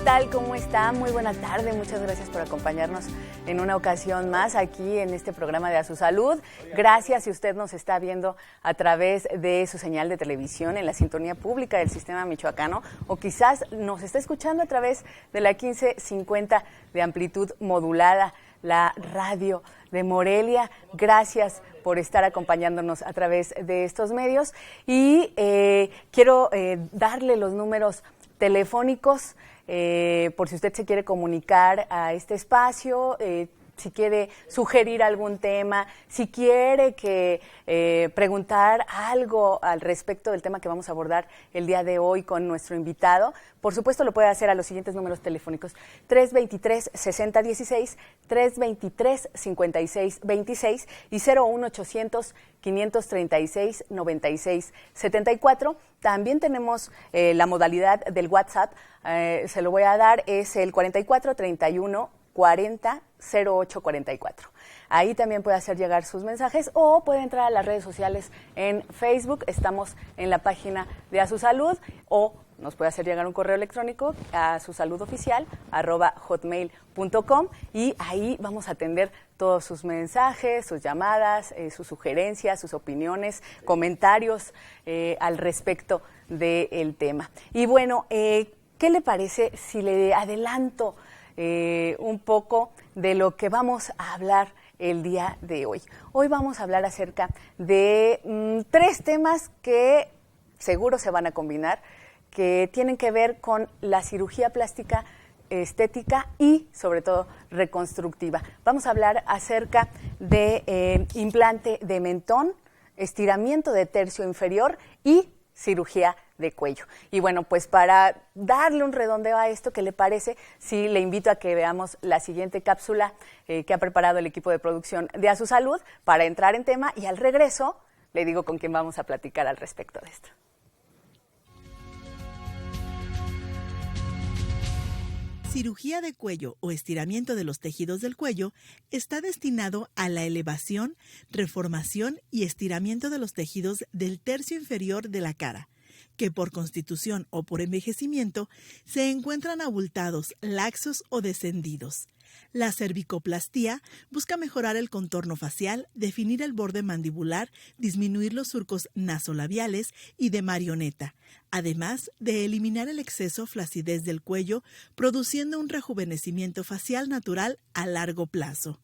tal? ¿Cómo está? Muy buena tarde. Muchas gracias por acompañarnos en una ocasión más aquí en este programa de A Su Salud. Gracias si usted nos está viendo a través de su señal de televisión en la sintonía pública del sistema michoacano o quizás nos está escuchando a través de la 1550 de amplitud modulada, la radio de Morelia. Gracias por estar acompañándonos a través de estos medios y quiero darle los números telefónicos por si usted se quiere comunicar a este espacio, si quiere sugerir algún tema, si quiere preguntar algo al respecto del tema que vamos a abordar el día de hoy con nuestro invitado. Por supuesto, lo puede hacer a los siguientes números telefónicos: 323-6016, 323-5626 y 01800-536-9674. También tenemos la modalidad del WhatsApp, se lo voy a dar, es el 4431-400844. Ahí también puede hacer llegar sus mensajes o puede entrar a las redes sociales en Facebook. Estamos en la página de A Su Salud o nos puede hacer llegar un correo electrónico a susaludoficial@hotmail.com y ahí vamos a atender todos sus mensajes, sus llamadas, sus sugerencias, sus opiniones, comentarios al respecto del tema. Y bueno, ¿qué le parece si le adelanto un poco de lo que vamos a hablar el día de hoy? Hoy vamos a hablar acerca de tres temas que seguro se van a combinar, que tienen que ver con la cirugía plástica, estética y sobre todo reconstructiva. Vamos a hablar acerca de implante de mentón, estiramiento de tercio inferior y cirugía de cuello. Y bueno, pues para darle un redondeo a esto, ¿qué le parece si le invito a que veamos la siguiente cápsula que ha preparado el equipo de producción de A Su Salud para entrar en tema y al regreso le digo con quién vamos a platicar al respecto de esto? Cirugía de cuello o estiramiento de los tejidos del cuello está destinado a la elevación, reformación y estiramiento de los tejidos del tercio inferior de la cara, que por constitución o por envejecimiento se encuentran abultados, laxos o descendidos. La cervicoplastía busca mejorar el contorno facial, definir el borde mandibular, disminuir los surcos nasolabiales y de marioneta, además de eliminar el exceso flacidez del cuello, produciendo un rejuvenecimiento facial natural a largo plazo.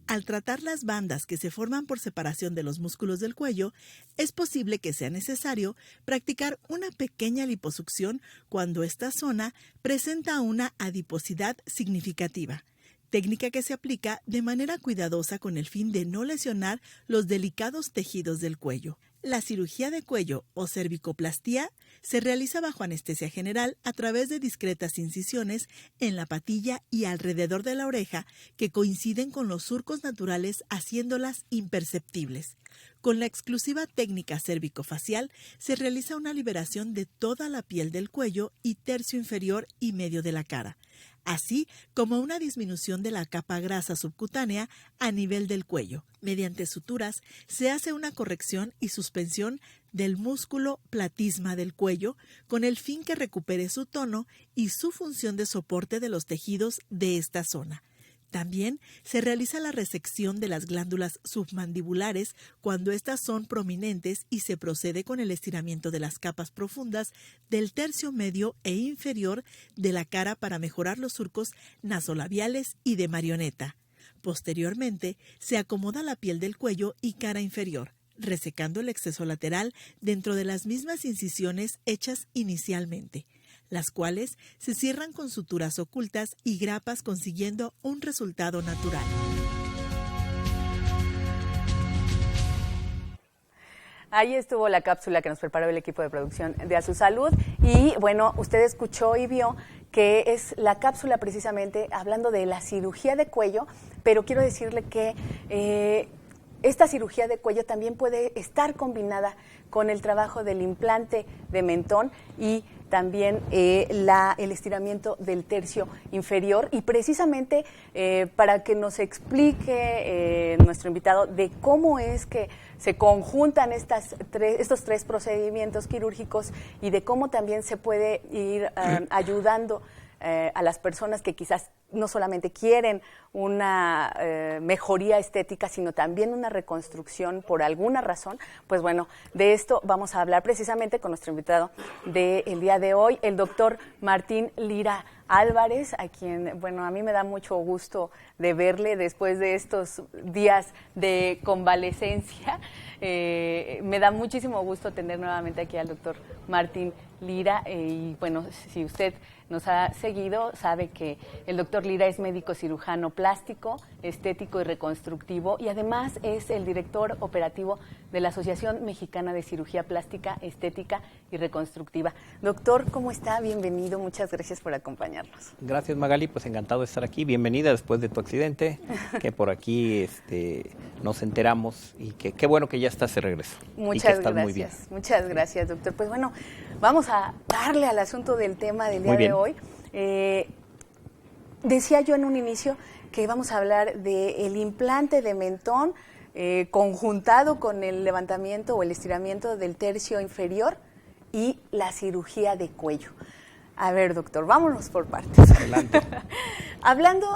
Al tratar las bandas que se forman por separación de los músculos del cuello, es posible que sea necesario practicar una pequeña liposucción cuando esta zona presenta una adiposidad significativa, técnica que se aplica de manera cuidadosa con el fin de no lesionar los delicados tejidos del cuello. La cirugía de cuello o cervicoplastía se realiza bajo anestesia general a través de discretas incisiones en la patilla y alrededor de la oreja que coinciden con los surcos naturales, haciéndolas imperceptibles. Con la exclusiva técnica cervicofacial se realiza una liberación de toda la piel del cuello y tercio inferior y medio de la cara, así como una disminución de la capa grasa subcutánea a nivel del cuello. Mediante suturas se hace una corrección y suspensión del músculo platisma del cuello con el fin que recupere su tono y su función de soporte de los tejidos de esta zona. También se realiza la resección de las glándulas submandibulares cuando éstas son prominentes y se procede con el estiramiento de las capas profundas del tercio medio e inferior de la cara para mejorar los surcos nasolabiales y de marioneta. Posteriormente, se acomoda la piel del cuello y cara inferior, resecando el exceso lateral dentro de las mismas incisiones hechas inicialmente, las cuales se cierran con suturas ocultas y grapas, consiguiendo un resultado natural. Ahí estuvo la cápsula que nos preparó el equipo de producción de A Su Salud y bueno, usted escuchó y vio que es la cápsula precisamente hablando de la cirugía de cuello, pero quiero decirle que esta cirugía de cuello también puede estar combinada con el trabajo del implante de mentón y también el estiramiento del tercio inferior. Y precisamente para que nos explique nuestro invitado de cómo es que se conjuntan estos tres procedimientos quirúrgicos y de cómo también se puede ir ayudando a las personas que quizás no solamente quieren una mejoría estética, sino también una reconstrucción por alguna razón. Pues bueno, de esto vamos a hablar precisamente con nuestro invitado del día de hoy, el doctor Martín Lira Álvarez, a quien, bueno, a mí me da mucho gusto de verle después de estos días de convalecencia. Me da muchísimo gusto tener nuevamente aquí al doctor Martín Lira y bueno, si usted nos ha seguido, sabe que el doctor Lira es médico cirujano plástico, estético y reconstructivo y además es el director operativo de la Asociación Mexicana de Cirugía Plástica, Estética y Reconstructiva. Doctor, ¿cómo está? Bienvenido, muchas gracias por acompañarnos. Gracias, Magali, pues encantado de estar aquí. Bienvenida después de tu accidente, que por aquí nos enteramos y que qué bueno que ya estás de regreso. Muchas y que estás gracias, muy bien. muchas gracias, doctor. Pues bueno, vamos a darle al asunto del tema del día de hoy. Decía yo en un inicio que vamos a hablar del implante de mentón conjuntado con el levantamiento o el estiramiento del tercio inferior y la cirugía de cuello. A ver, doctor, vámonos por partes. Adelante. Hablando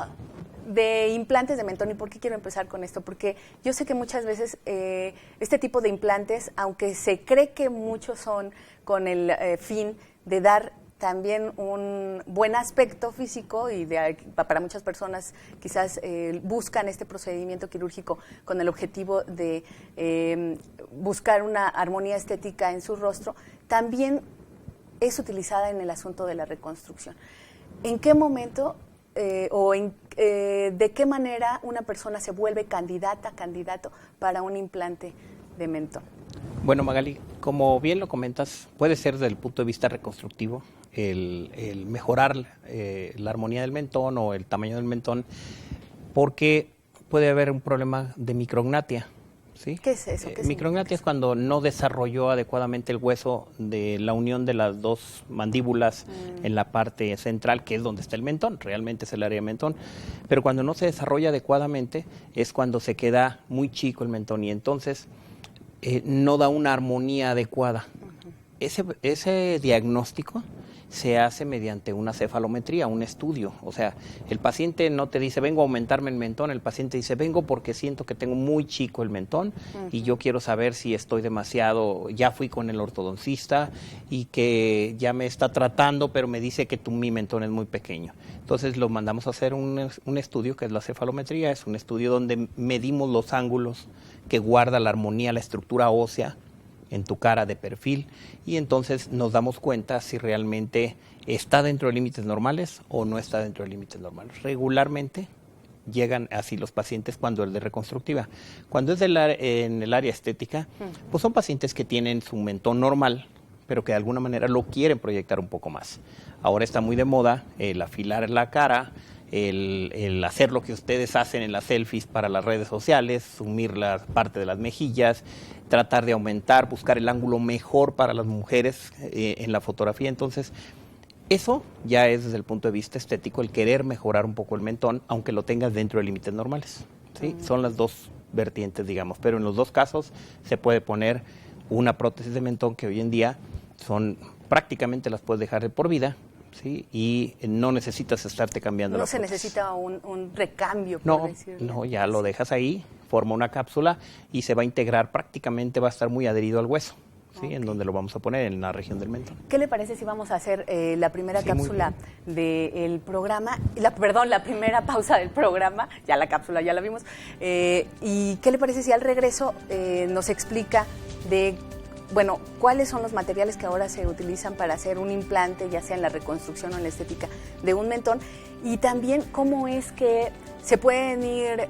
de implantes de mentón, ¿y por qué quiero empezar con esto? Porque yo sé que muchas veces este tipo de implantes, aunque se cree que muchos son con el fin de dar también un buen aspecto físico y para muchas personas quizás buscan este procedimiento quirúrgico con el objetivo de buscar una armonía estética en su rostro, también es utilizada en el asunto de la reconstrucción. ¿En qué momento de qué manera una persona se vuelve candidato para un implante de mentón? Bueno, Magali, como bien lo comentas, puede ser desde el punto de vista reconstructivo el mejorar la armonía del mentón o el tamaño del mentón, porque puede haber un problema de micrognatia. ¿Sí? ¿Qué es eso? Micrognatia es cuando no desarrolló adecuadamente el hueso de la unión de las dos mandíbulas en la parte central, que es donde está el mentón, realmente es el área de mentón, pero cuando no se desarrolla adecuadamente es cuando se queda muy chico el mentón y entonces no da una armonía adecuada. Ese diagnóstico se hace mediante una cefalometría, un estudio. O sea, el paciente no te dice, vengo a aumentarme el mentón, el paciente dice, vengo porque siento que tengo muy chico el mentón y yo quiero saber si estoy demasiado, ya fui con el ortodoncista y que ya me está tratando, pero me dice que mi mentón es muy pequeño. Entonces lo mandamos a hacer un estudio que es la cefalometría, es un estudio donde medimos los ángulos que guarda la armonía, la estructura ósea en tu cara de perfil y entonces nos damos cuenta si realmente está dentro de límites normales o no está dentro de límites normales. Regularmente llegan así los pacientes cuando es de reconstructiva. Cuando es en el área estética, pues son pacientes que tienen su mentón normal, pero que de alguna manera lo quieren proyectar un poco más. Ahora está muy de moda el afilar la cara, el hacer lo que ustedes hacen en las selfies para las redes sociales, sumir la parte de las mejillas, tratar de aumentar, buscar el ángulo mejor para las mujeres en la fotografía. Entonces, eso ya es desde el punto de vista estético, el querer mejorar un poco el mentón, aunque lo tengas dentro de límites normales. ¿Sí? Son las dos vertientes, digamos, pero en los dos casos se puede poner una prótesis de mentón que hoy en día prácticamente las puedes dejar de por vida. ¿Sí? Y no necesitas estarte cambiando la prótesis. No se necesita un recambio, por decirlo. No, ya lo dejas ahí, forma una cápsula y se va a integrar, prácticamente va a estar muy adherido al hueso, ¿sí? En donde lo vamos a poner, en la región del mentón. ¿Qué le parece si vamos a hacer la primera cápsula del programa, la primera pausa del programa, ya la cápsula ya la vimos, y qué le parece si al regreso nos explica cuáles son los materiales que ahora se utilizan para hacer un implante, ya sea en la reconstrucción o en la estética de un mentón, y también cómo es que se pueden ir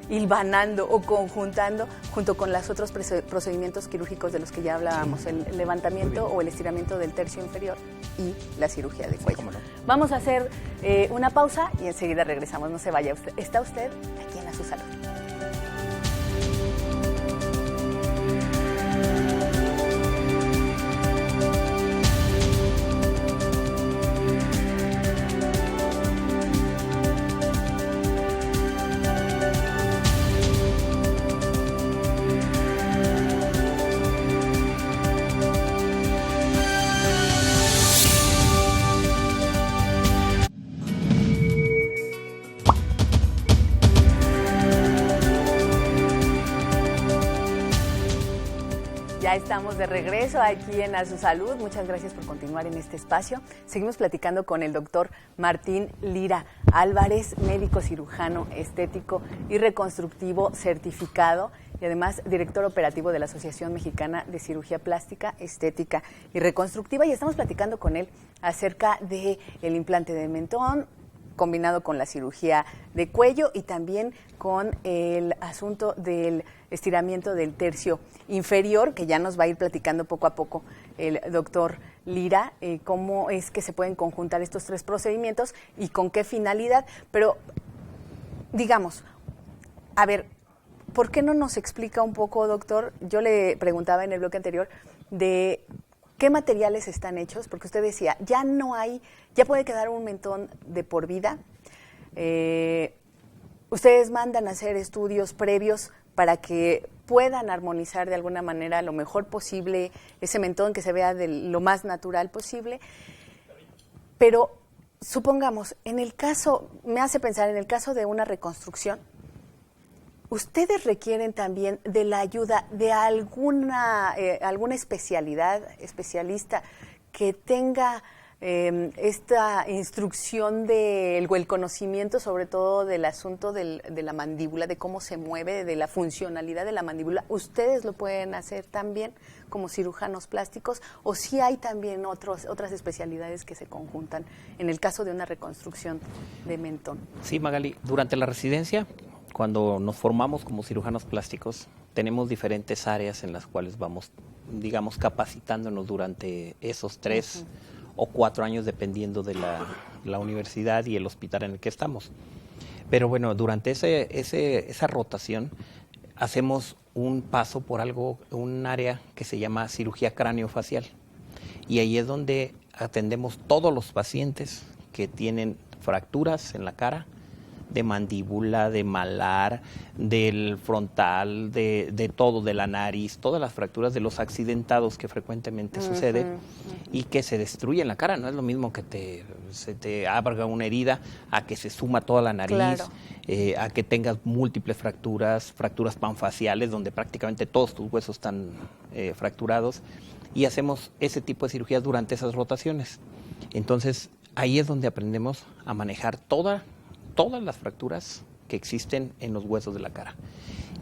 hilvanando o conjuntando junto con los otros procedimientos quirúrgicos de los que ya hablábamos, el levantamiento o el estiramiento del tercio inferior y la cirugía de cuello. No. Vamos a hacer una pausa y enseguida regresamos. No se vaya usted. Está usted aquí en A Su Salud. Ya estamos de regreso aquí en A Su Salud. Muchas gracias por continuar en este espacio. Seguimos platicando con el doctor Martín Lira Álvarez, médico cirujano estético y reconstructivo certificado y además director operativo de la Asociación Mexicana de Cirugía Plástica, Estética y Reconstructiva. Y estamos platicando con él acerca del implante de mentón, combinado con la cirugía de cuello y también con el asunto del estiramiento del tercio inferior, que ya nos va a ir platicando poco a poco el doctor Lira, cómo es que se pueden conjuntar estos tres procedimientos y con qué finalidad. Pero, digamos, a ver, ¿por qué no nos explica un poco, doctor? Yo le preguntaba en el bloque anterior de ¿qué materiales están hechos? Porque usted decía, ya puede quedar un mentón de por vida. Ustedes mandan a hacer estudios previos para que puedan armonizar de alguna manera lo mejor posible ese mentón, que se vea de lo más natural posible. Pero supongamos, en el caso, me hace pensar, en el caso de una reconstrucción, ¿ustedes requieren también de la ayuda de alguna especialista que tenga esta instrucción o el conocimiento sobre todo del asunto de la mandíbula, de cómo se mueve, de la funcionalidad de la mandíbula? ¿Ustedes lo pueden hacer también como cirujanos plásticos o sí hay también otras especialidades que se conjuntan en el caso de una reconstrucción de mentón? Sí, Magali, durante la residencia, cuando nos formamos como cirujanos plásticos, tenemos diferentes áreas en las cuales vamos, digamos, capacitándonos durante esos 3 o 4 años, dependiendo de la universidad y el hospital en el que estamos. Pero bueno, durante esa rotación hacemos un paso por un área que se llama cirugía craneofacial. Y ahí es donde atendemos todos los pacientes que tienen fracturas en la cara, de mandíbula, de malar, del frontal, de todo, de la nariz, todas las fracturas de los accidentados que frecuentemente sucede y que se destruyen la cara. No es lo mismo que se te abra una herida a que se suma toda la nariz, claro. A que tengas múltiples fracturas panfaciales donde prácticamente todos tus huesos están fracturados, y hacemos ese tipo de cirugías durante esas rotaciones. Entonces ahí es donde aprendemos a manejar todas las fracturas que existen en los huesos de la cara.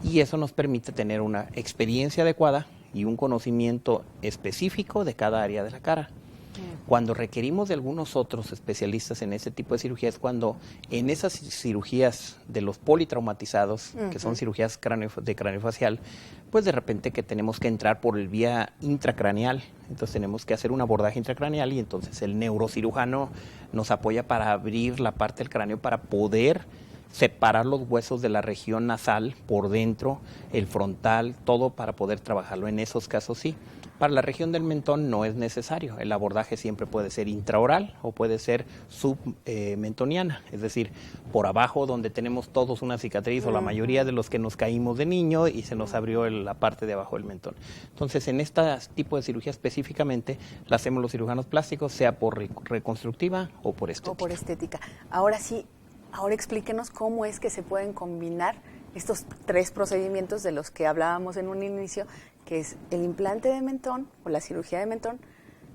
Y eso nos permite tener una experiencia adecuada y un conocimiento específico de cada área de la cara. Cuando requerimos de algunos otros especialistas en ese tipo de cirugías, cuando en esas cirugías de los politraumatizados, que son cirugías de craneofacial, pues de repente que tenemos que entrar por el vía intracraneal, entonces tenemos que hacer un abordaje intracraneal y entonces el neurocirujano nos apoya para abrir la parte del cráneo para poder separar los huesos de la región nasal por dentro, el frontal, todo para poder trabajarlo. En esos casos sí. Para la región del mentón no es necesario. El abordaje siempre puede ser intraoral o puede ser submentoniana, es decir, por abajo donde tenemos todos una cicatriz o la mayoría de los que nos caímos de niño y se nos abrió la parte de abajo del mentón. Entonces, en este tipo de cirugía específicamente la hacemos los cirujanos plásticos, sea por reconstructiva o por estética. Ahora sí, ahora explíquenos cómo es que se pueden combinar estos 3 procedimientos de los que hablábamos en un inicio, que es el implante de mentón o la cirugía de mentón,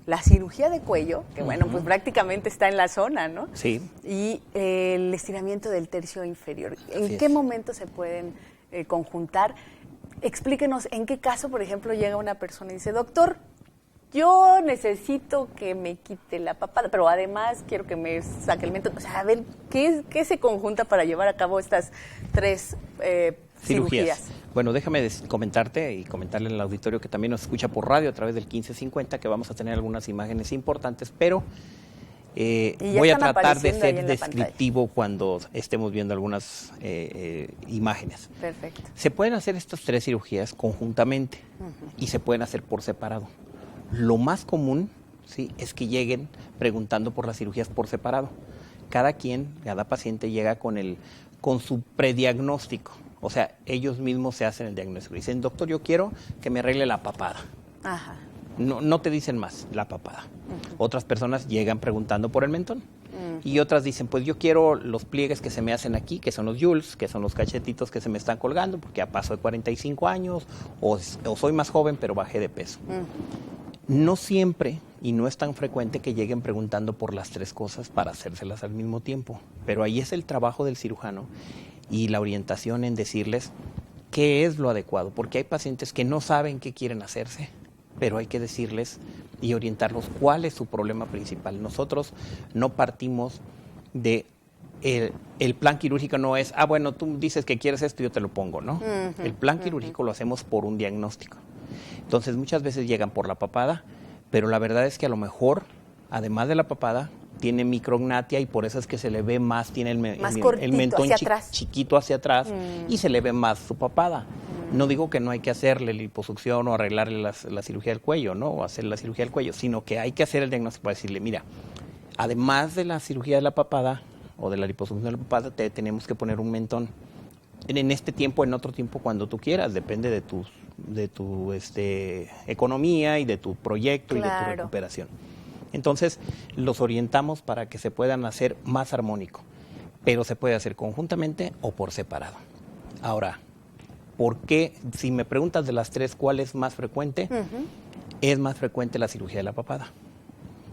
la cirugía de cuello, que bueno, pues prácticamente está en la zona, ¿no? Sí. Y el estiramiento del tercio inferior. ¿En qué momento se pueden conjuntar? Explíquenos en qué caso, por ejemplo, llega una persona y dice, doctor, yo necesito que me quite la papada, pero además quiero que me saque el mentón. O sea, a ver, ¿qué se conjunta para llevar a cabo estas 3 cirugías? Bueno, déjame comentarte y comentarle al auditorio que también nos escucha por radio a través del 1550, que vamos a tener algunas imágenes importantes, pero voy a tratar de ser descriptivo cuando estemos viendo algunas imágenes. Perfecto. Se pueden hacer estas 3 cirugías conjuntamente y se pueden hacer por separado. Lo más común, sí, es que lleguen preguntando por las cirugías por separado. Cada paciente llega con su prediagnóstico. O sea, ellos mismos se hacen el diagnóstico. Dicen, doctor, yo quiero que me arregle la papada. No te dicen más, la papada. Otras personas llegan preguntando por el mentón. Y otras dicen, pues yo quiero los pliegues que se me hacen aquí, que son los yuls, que son los cachetitos que se me están colgando, porque ya paso de 45 años, o soy más joven, pero bajé de peso. No siempre, y no es tan frecuente que lleguen preguntando por las tres cosas para hacérselas al mismo tiempo, pero ahí es el trabajo del cirujano y la orientación en decirles qué es lo adecuado, porque hay pacientes que no saben qué quieren hacerse, pero hay que decirles y orientarlos cuál es su problema principal. Nosotros no partimos de el plan quirúrgico, no es, bueno, tú dices que quieres esto, yo te lo pongo, ¿no? El plan quirúrgico lo hacemos por un diagnóstico. Entonces muchas veces llegan por la papada, pero la verdad es que a lo mejor, además de la papada, tiene micrognatia y por eso es que se le ve más, tiene el mentón chiquito hacia atrás y se le ve más su papada. No digo que no hay que hacerle liposucción o arreglarle la cirugía del cuello, ¿no? O hacer la cirugía del cuello, sino que hay que hacer el diagnóstico para decirle, mira, además de la cirugía de la papada o de la liposucción de la papada, te tenemos que poner un mentón. En este tiempo, en otro tiempo, cuando tú quieras, depende de tu economía y de tu proyecto y de tu recuperación. Entonces, los orientamos para que se puedan hacer más armónico, pero se puede hacer conjuntamente o por separado. Ahora, ¿por qué? Si me preguntas de las tres, ¿cuál es más frecuente? Es más frecuente la cirugía de la papada.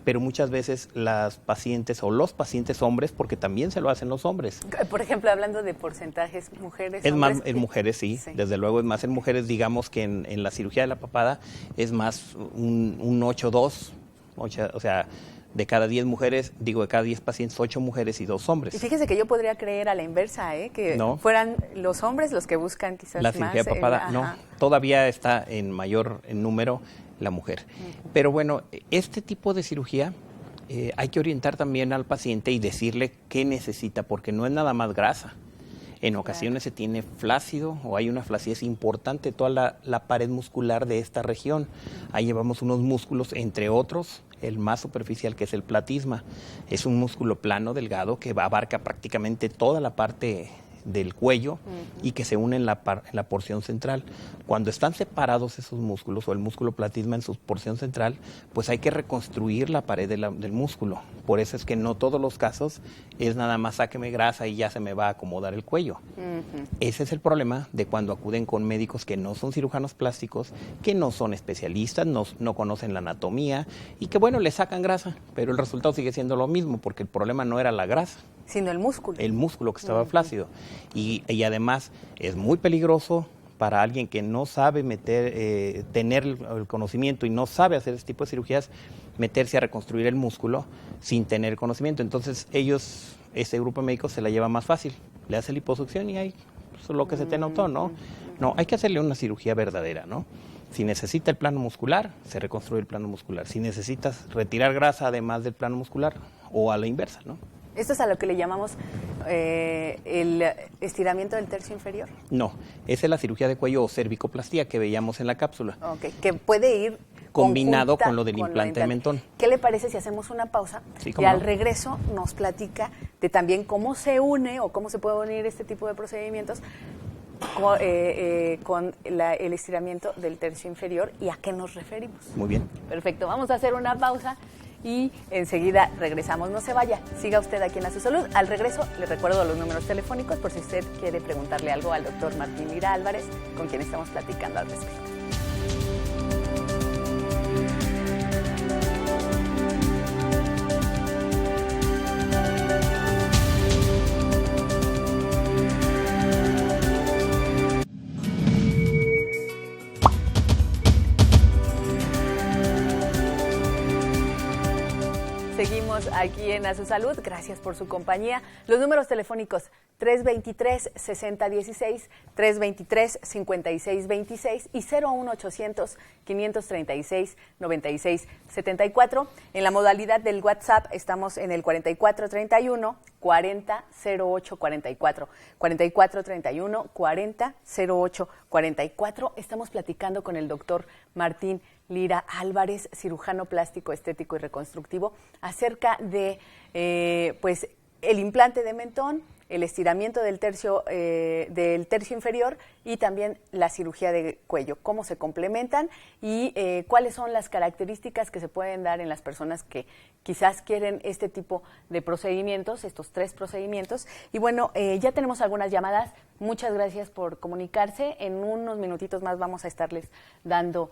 Pero muchas veces las pacientes o los pacientes hombres, porque también se lo hacen los hombres. Por ejemplo, hablando de porcentajes, mujeres, es hombres. Más en mujeres, sí, desde luego es más en mujeres. Digamos que en la cirugía de la papada es más un 8-2, o sea, de cada 10 mujeres, de cada 10 pacientes, 8 mujeres y 2 hombres. Y fíjese que yo podría creer a la inversa, que fueran los hombres los que buscan quizás la cirugía de papada. No, todavía está en mayor número la mujer. Pero bueno, este tipo de cirugía hay que orientar también al paciente y decirle qué necesita, porque no es nada más grasa. En ocasiones se tiene flácido o hay una flacidez importante, toda la pared muscular de esta región. Ahí llevamos unos músculos, entre otros, el más superficial, que es el platisma. Es un músculo plano, delgado, que abarca prácticamente toda la parte del cuello y que se une en la porción central. Cuando están separados esos músculos o el músculo platisma en su porción central, pues hay que reconstruir la pared del músculo. Por eso es que no todos los casos es nada más sáqueme grasa y ya se me va a acomodar el cuello. Ese es el problema de cuando acuden con médicos que no son cirujanos plásticos, que no son especialistas, no conocen la anatomía y que bueno, le sacan grasa, pero el resultado sigue siendo lo mismo porque el problema no era la grasa, sino el músculo. El músculo que estaba flácido. Y además es muy peligroso para alguien que no sabe tener el conocimiento y no sabe hacer este tipo de cirugías, meterse a reconstruir el músculo sin tener conocimiento. Entonces ese grupo de médicos se la lleva más fácil. Le hace liposucción y ahí pues, lo que se te notó, ¿no? No, hay que hacerle una cirugía verdadera, ¿no? Si necesita el plano muscular, se reconstruye el plano muscular. Si necesitas retirar grasa además del plano muscular o a la inversa, ¿no? ¿Esto es a lo que le llamamos el estiramiento del tercio inferior? No, esa es la cirugía de cuello o cervicoplastía que veíamos en la cápsula. Ok, que puede ir combinado con lo del implante de mentón. ¿Qué le parece si hacemos una pausa y al regreso nos platica de también cómo se une o cómo se puede unir este tipo de procedimientos con el estiramiento del tercio inferior y a qué nos referimos? Muy bien. Perfecto, vamos a hacer una pausa y enseguida regresamos. No se vaya, siga usted aquí en A Su Salud. Al regreso le recuerdo los números telefónicos por si usted quiere preguntarle algo al doctor Martín Lira Álvarez, con quien estamos platicando al respecto. Seguimos aquí en A Su Salud, gracias por su compañía. Los números telefónicos 323-6016, 323-5626 y 01800-536-9674. En la modalidad del WhatsApp estamos en el 4431-400844, 4431-400844. Estamos platicando con el doctor Martín Lira Álvarez, cirujano plástico, estético y reconstructivo, acerca de el implante de mentón, el estiramiento del tercio inferior y también la cirugía de cuello. ¿Cómo se complementan y cuáles son las características que se pueden dar en las personas que quizás quieren este tipo de procedimientos, estos 3 procedimientos? Y bueno, ya tenemos algunas llamadas. Muchas gracias por comunicarse. En unos minutitos más vamos a estarles dando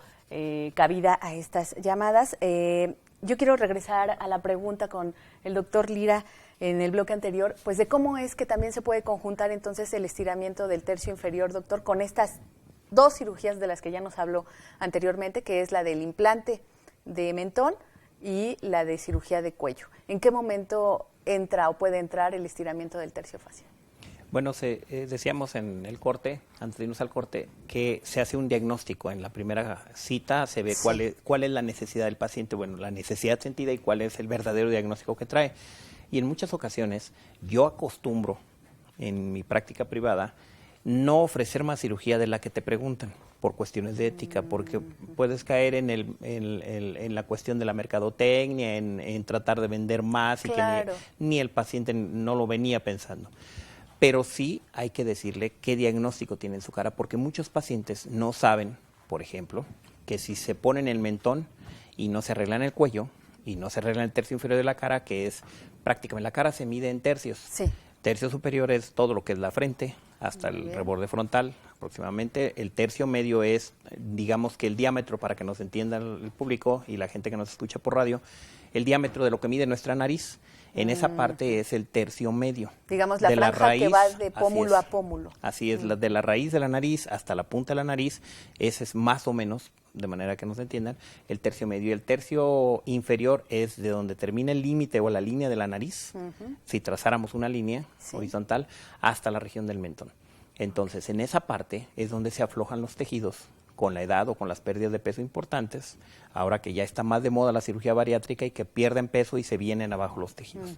cabida a estas llamadas. Yo quiero regresar a la pregunta con el doctor Lira en el bloque anterior, pues de cómo es que también se puede conjuntar entonces el estiramiento del tercio inferior, doctor, con estas 2 cirugías de las que ya nos habló anteriormente, que es la del implante de mentón y la de cirugía de cuello. ¿En qué momento entra o puede entrar el estiramiento del tercio facial? Bueno, decíamos en el corte, antes de irnos al corte, que se hace un diagnóstico. En la primera cita se ve cuál es la necesidad del paciente, bueno, la necesidad sentida y cuál es el verdadero diagnóstico que trae. Y en muchas ocasiones yo acostumbro, en mi práctica privada, no ofrecer más cirugía de la que te preguntan, por cuestiones de ética, porque puedes caer en la cuestión de la mercadotecnia, en tratar de vender más y claro, que ni el paciente no lo venía pensando. Pero sí hay que decirle qué diagnóstico tiene en su cara, porque muchos pacientes no saben, por ejemplo, que si se ponen el mentón y no se arreglan el cuello y no se arreglan el tercio inferior de la cara, que es prácticamente la cara se mide en tercios. Sí. Tercio superior es todo lo que es la frente hasta el reborde frontal aproximadamente. El tercio medio es, digamos que el diámetro, para que nos entienda el público y la gente que nos escucha por radio, el diámetro de lo que mide nuestra nariz. En esa parte es el tercio medio. Digamos la franja raíz, que va de pómulo a pómulo. Así es, de la raíz de la nariz hasta la punta de la nariz, ese es más o menos, de manera que nos entiendan, el tercio medio. El tercio inferior es de donde termina el límite o la línea de la nariz, si trazáramos una línea horizontal, hasta la región del mentón. Entonces, en esa parte es donde se aflojan los tejidos con la edad o con las pérdidas de peso importantes, ahora que ya está más de moda la cirugía bariátrica y que pierden peso y se vienen abajo los tejidos.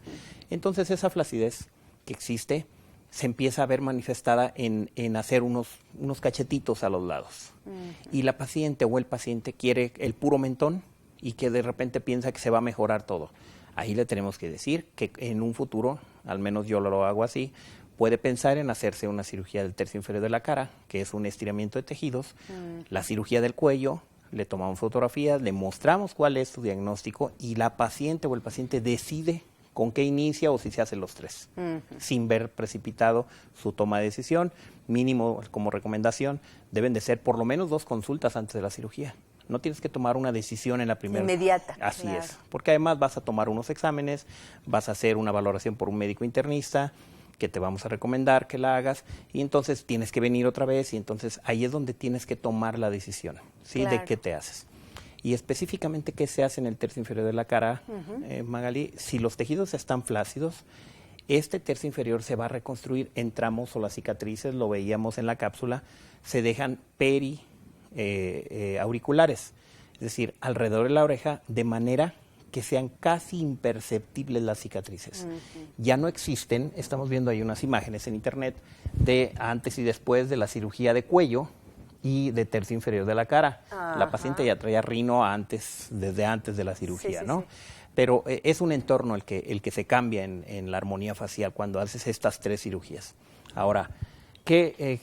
Entonces esa flacidez que existe se empieza a ver manifestada en hacer unos cachetitos a los lados. Y la paciente o el paciente quiere el puro mentón y que de repente piensa que se va a mejorar todo. Ahí le tenemos que decir que en un futuro, al menos yo lo hago así, puede pensar en hacerse una cirugía del tercio inferior de la cara, que es un estiramiento de tejidos, la cirugía del cuello, le tomamos fotografías, le mostramos cuál es su diagnóstico y la paciente o el paciente decide con qué inicia o si se hacen los 3, sin ver precipitado su toma de decisión. Mínimo, como recomendación, deben de ser por lo menos 2 consultas antes de la cirugía. No tienes que tomar una decisión en la primera. Inmediata. Así es, porque además vas a tomar unos exámenes, vas a hacer una valoración por un médico internista, que te vamos a recomendar que la hagas, y entonces tienes que venir otra vez, y entonces ahí es donde tienes que tomar la decisión, ¿sí? Claro. De qué te haces. Y específicamente qué se hace en el tercio inferior de la cara, Magali, si los tejidos están flácidos, este tercio inferior se va a reconstruir en tramos o las cicatrices, lo veíamos en la cápsula, se dejan auriculares, es decir, alrededor de la oreja, de manera que sean casi imperceptibles las cicatrices. Ya no existen, estamos viendo ahí unas imágenes en internet de antes y después de la cirugía de cuello y de tercio inferior de la cara. La paciente ya traía rino desde antes de la cirugía, ¿no? Sí. Pero es un entorno el que se cambia en la armonía facial cuando haces estas 3 cirugías. Ahora,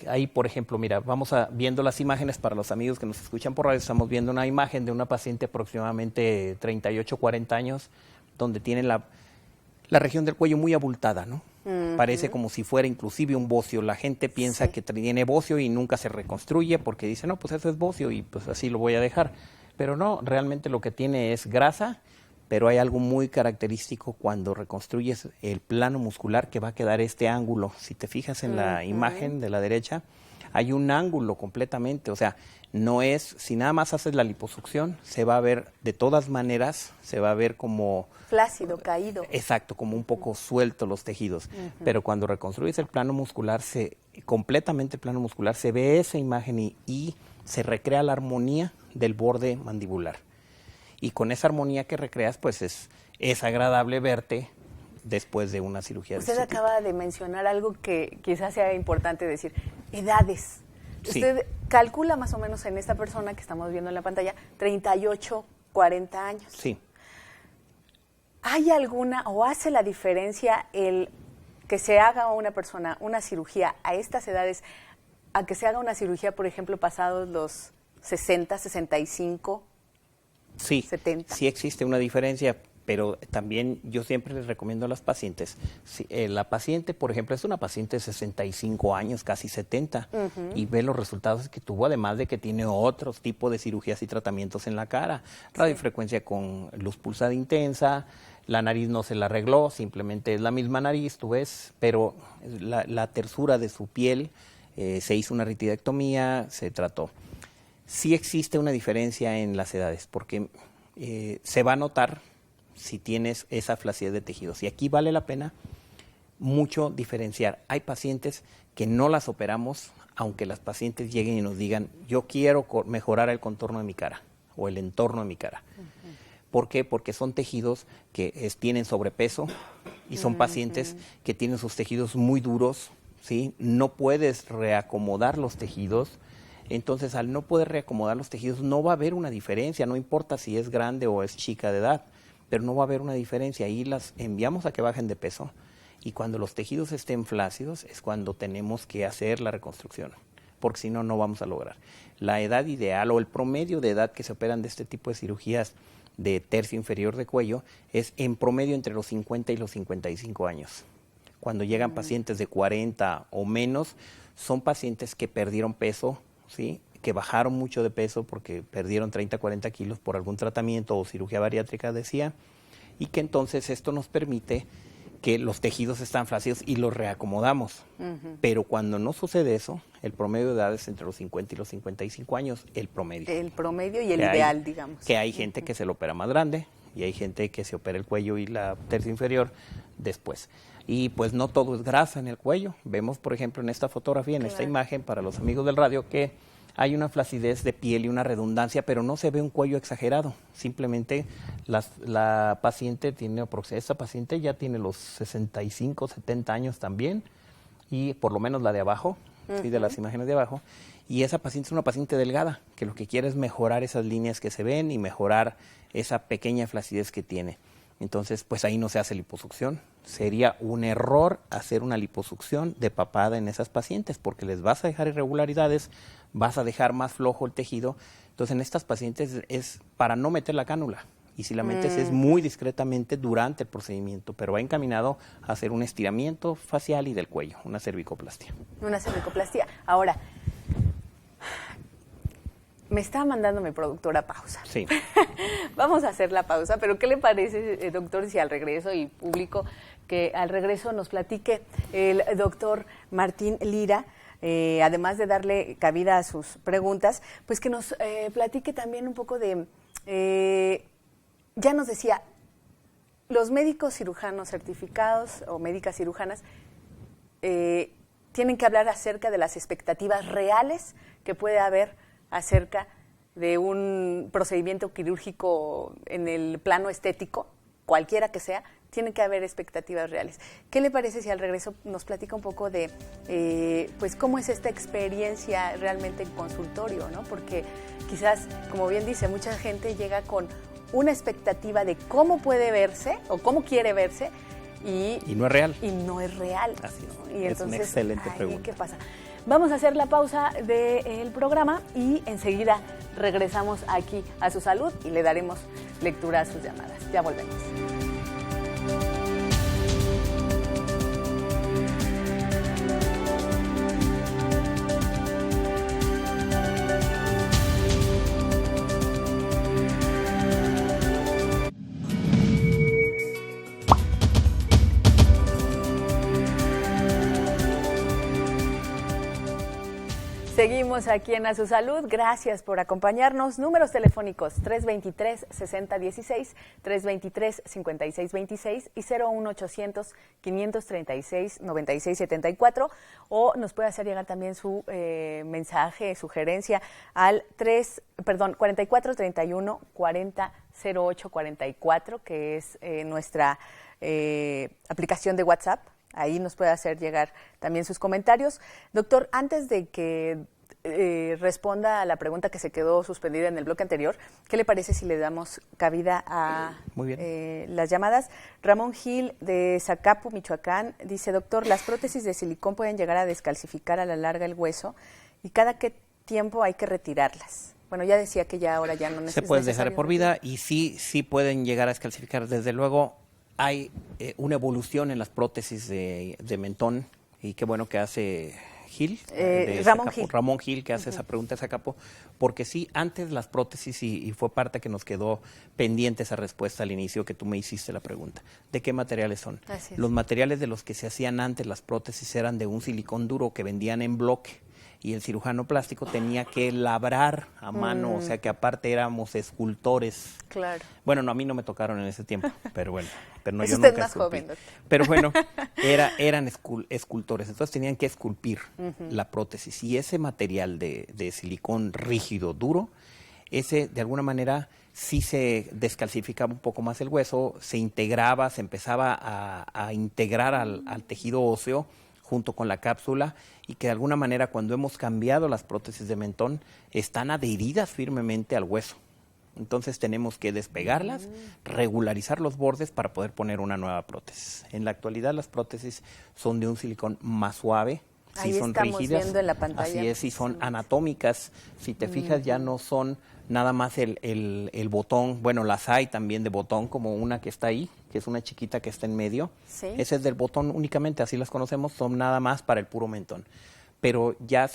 ahí, por ejemplo, mira, viendo las imágenes para los amigos que nos escuchan por radio, estamos viendo una imagen de una paciente aproximadamente 38, 40 años, donde tiene la región del cuello muy abultada, ¿no? Parece como si fuera inclusive un bocio. La gente piensa que tiene bocio y nunca se reconstruye porque dice, no, pues eso es bocio y pues así lo voy a dejar. Pero no, realmente lo que tiene es grasa, pero hay algo muy característico cuando reconstruyes el plano muscular que va a quedar este ángulo. Si te fijas en la imagen de la derecha, hay un ángulo completamente, o sea, no es, si nada más haces la liposucción, se va a ver de todas maneras, se va a ver como... flácido, caído. Exacto, como un poco suelto los tejidos. Pero cuando reconstruyes el plano muscular, completamente el plano muscular, se ve esa imagen y se recrea la armonía del borde mandibular. Y con esa armonía que recreas, pues es agradable verte después de una cirugía. Usted acaba de mencionar algo que quizás sea importante decir, edades. Sí. Usted calcula más o menos en esta persona que estamos viendo en la pantalla, 38, 40 años. Sí. ¿hay alguna o hace la diferencia el que se haga a una persona una cirugía a estas edades, a que se haga una cirugía, por ejemplo, pasados los 60, 65, sí, 70? Sí existe una diferencia, pero también yo siempre les recomiendo a las pacientes, si, la paciente, por ejemplo, es una paciente de 65 años, casi 70, y ve los resultados que tuvo, además de que tiene otros tipos de cirugías y tratamientos en la cara, radiofrecuencia con luz pulsada intensa, la nariz no se la arregló, simplemente es la misma nariz, tú ves, pero la tersura de su piel, se hizo una ritidectomía, se trató. Sí existe una diferencia en las edades, porque se va a notar si tienes esa flacidez de tejidos. Y aquí vale la pena mucho diferenciar. Hay pacientes que no las operamos, aunque las pacientes lleguen y nos digan, yo quiero mejorar el contorno de mi cara o el entorno de mi cara. ¿Por qué? Porque son tejidos que tienen sobrepeso y son pacientes que tienen sus tejidos muy duros, ¿sí? No puedes reacomodar los tejidos. Entonces, al no poder reacomodar los tejidos, no va a haber una diferencia, no importa si es grande o es chica de edad, pero no va a haber una diferencia. Ahí las enviamos a que bajen de peso y cuando los tejidos estén flácidos es cuando tenemos que hacer la reconstrucción, porque si no, no vamos a lograr. La edad ideal o el promedio de edad que se operan de este tipo de cirugías de tercio inferior de cuello es en promedio entre los 50 y los 55 años. Cuando llegan pacientes de 40 o menos, son pacientes que perdieron peso, ¿sí? Que bajaron mucho de peso porque perdieron 30, 40 kilos por algún tratamiento o cirugía bariátrica, decía, y que entonces esto nos permite que los tejidos están flácidos y los reacomodamos. Pero cuando no sucede eso, el promedio de edad es entre los 50 y los 55 años, el promedio. El promedio y el ideal, digamos. Que hay gente que se lo opera más grande y hay gente que se opera el cuello y la tercio inferior después. Y pues no todo es grasa en el cuello. Vemos, por ejemplo, en esta fotografía, en esta imagen, para los amigos del radio, que hay una flacidez de piel y una redundancia, pero no se ve un cuello exagerado. Simplemente la paciente esta paciente ya tiene los 65, 70 años también, y por lo menos la de abajo, ¿sí? De las imágenes de abajo, y esa paciente es una paciente delgada, que lo que quiere es mejorar esas líneas que se ven y mejorar esa pequeña flacidez que tiene. Entonces, pues ahí no se hace liposucción. Sería un error hacer una liposucción de papada en esas pacientes porque les vas a dejar irregularidades, vas a dejar más flojo el tejido. Entonces, en estas pacientes es para no meter la cánula. Y si la metes es muy discretamente durante el procedimiento, pero va encaminado a hacer un estiramiento facial y del cuello, una cervicoplastia. Una cervicoplastia. Ahora, me está mandando mi productora pausa. Sí. Vamos a hacer la pausa, pero ¿qué le parece, doctor, si al regreso y público, que al regreso nos platique el doctor Martín Lira, además de darle cabida a sus preguntas, pues que nos platique también un poco de, ya nos decía, los médicos cirujanos certificados o médicas cirujanas tienen que hablar acerca de las expectativas reales que puede haber acerca de un procedimiento quirúrgico en el plano estético, cualquiera que sea, tiene que haber expectativas reales. ¿Qué le parece si al regreso nos platica un poco de pues cómo es esta experiencia realmente en consultorio, ¿no? Porque quizás, como bien dice, mucha gente llega con una expectativa de cómo puede verse o cómo quiere verse y no es real. Y no es real. Así es. ¿No? Y entonces, una excelente pregunta. ¿qué pasa? Vamos a hacer la pausa del programa y enseguida regresamos aquí a Su Salud y le daremos lectura a sus llamadas. Ya volvemos. Seguimos aquí en A Su Salud. Gracias por acompañarnos. Números telefónicos 323-6016, 323-5626 y 01800-536-9674. O nos puede hacer llegar también su mensaje, sugerencia al 4431-400844, que es nuestra aplicación de WhatsApp. Ahí nos puede hacer llegar también sus comentarios. Doctor, antes de que responda a la pregunta que se quedó suspendida en el bloque anterior. ¿Qué le parece si le damos cabida a las llamadas? Ramón Gil de Zacapu, Michoacán, dice: doctor, las prótesis de silicón pueden llegar a descalcificar a la larga el hueso, ¿y cada qué tiempo hay que retirarlas? Bueno, ya decía que ya ahora ya no necesita. Se pueden dejar por vida y sí pueden llegar a descalcificar. Desde luego hay una evolución en las prótesis de mentón, y qué bueno que hace Gil, Ramón Gil, que hace esa pregunta de Zacapo, porque sí, antes las prótesis, y fue parte que nos quedó pendiente esa respuesta al inicio que tú me hiciste la pregunta, ¿de qué materiales son? Los materiales de los que se hacían antes las prótesis eran de un silicón duro que vendían en bloque, y el cirujano plástico tenía que labrar a mano, o sea que aparte éramos escultores. Claro. Bueno, no, a mí no me tocaron en ese tiempo, pero bueno. Pero no, es yo usted nunca más esculpí. joven, doctor. Pero bueno, eran escultores, entonces tenían que esculpir la prótesis. Y ese material de silicón rígido, duro, ese de alguna manera sí se descalcificaba un poco más el hueso, se integraba, se empezaba a integrar al tejido óseo junto con la cápsula, y que de alguna manera cuando hemos cambiado las prótesis de mentón están adheridas firmemente al hueso. Entonces tenemos que despegarlas, regularizar los bordes para poder poner una nueva prótesis. En la actualidad las prótesis son de un silicón más suave, sí son rígidas, viendo en la pantalla. Así es, y son anatómicas. Si te fijas, ya no son nada más el botón. Bueno, las hay también de botón, como una que está ahí, que es una chiquita que está en medio. ¿Sí? Ese es del botón únicamente, así las conocemos, son nada más para el puro mentón. Pero ya